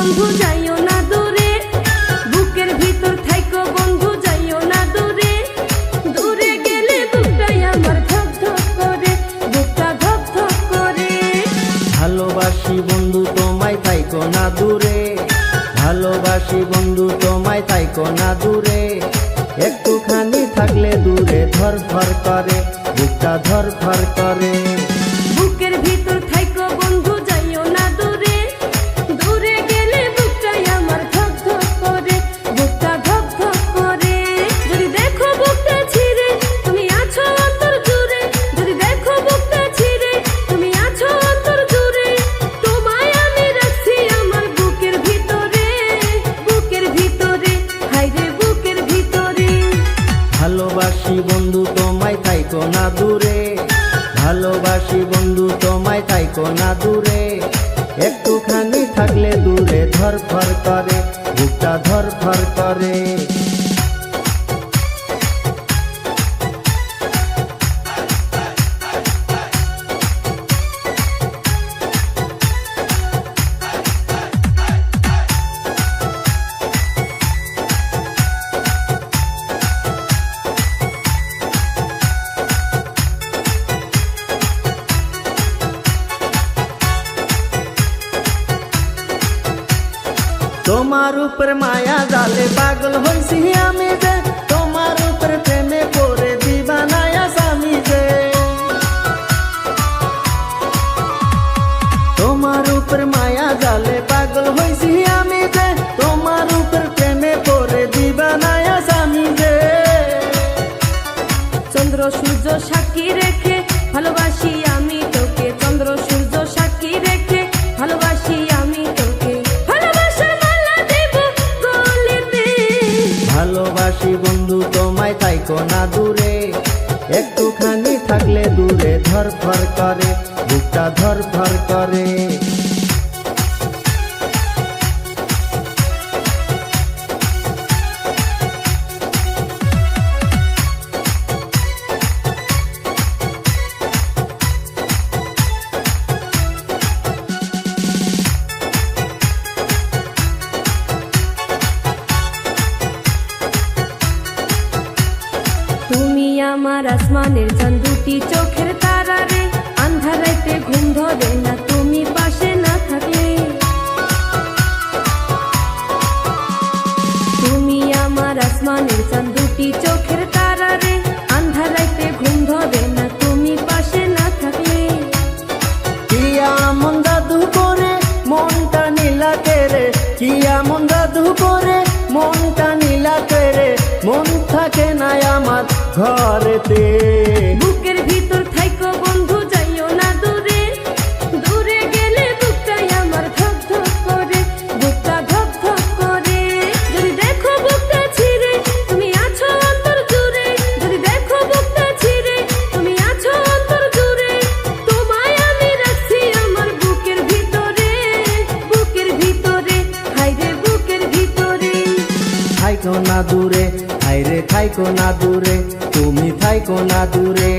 বন্ধু যাইও না দূরে, বুকের ভিতর থাইকো বন্ধু যাইও না দূরে। দূরে গেলে বুকটাই আমার ধক ধক করে, বুকটা ধক ধক করে। ভালোবাসি বন্ধু তোমায় থাইকো না দূরে, ভালোবাসি বন্ধু তোমায় থাইকো না দূরে। একটুখানি থাকলে দূরে ধর ধর করে, বুকটা ধর ধর করে। বুকের ভিতর থাইকো বন্ধু যাইও না দূরে, দূরে গেলে বুকটাই আমার ধক ধক করে, বুকটা ধক ধক করে। যদি দেখো বুকটা ছিঁড়ে তুমি আছো অন্তর জুড়ে, যদি দেখো বুকটা ছিঁড়ে তুমি আছো অন্তর জুড়ে। তোমায় আমি রাখছি আমার বুকের ভিতরে, বুকের ভিতরে, হায়রে বুকের ভিতরে। ভালোবাসি বন্ধু তোমায় থাইকো না দূরে, ভালোবাসি বন্ধু তোমায় থাইকো না দূরে। একটুখানি থাকলে দূরে ধর ধর করে, বুকটা ধর ধর করে। তোমার উপর মায়া জালে পাগল হইছি আমি যে, তোমার উপর প্রেমে পড়ে দিবানায়া স্বামী যে। তোমার উপর মায়া জালে পাগল হইছি আমি যে, তোমার উপর প্রেমে পড়ে দিবানায়া স্বামী যে। চন্দ্র সূর্য সাক্ষী রেখে ভালোবাসি আমি তোকে, চন্দ্র সূর্য সাক্ষী রেখে ভালোবাসি আমি তোকে। ভালোবাসার মালা দেব গলেতে, ভালোবাসি বন্ধু তোমায় থাইকো না দূরে। একটুখানি থাকলে দূরে ধর ধর করে, বুকটা ধর ধর করে। তুমি আমার আসমানের চাঁদ, দুটি চোখের তারা রে। আন্ধার রাতে ঘুম ধরে না তুমি পাশে না থাকলে। তুমি আমার আসমানের চাঁদ, দুটি চোখের তারা রে। আন্ধার রাতে ঘুম ধরে না তুমি পাশে না থাকলে। কি এমন জাদু করে মনটা নীলা কেরে, কি এমন জাদু করে মনটা নীলা কেরে। মন থাকে না আমার ঘরেতে। বুকের ভিতর থাইকো বন্ধু যাইও না দূরে, দূরে গেলে বুকটাই আমার ধক ধক করে, বুকটা ধক ধক করে। যদি দেখো বুকটা ছিঁড়ে তুমি আছো অন্তর জুড়ে, যদি দেখো বুকটা ছিঁড়ে তুমি আছো অন্তর জুড়ে। তোমায় আমি রাখছি আমার বুকের ভিতরে, বুকের ভিতরে, হায়রে বুকের ভিতরে। থাইকো না দূরে, হায়রে থাইকো না দূরে, তুমি থাইকো না দূরে।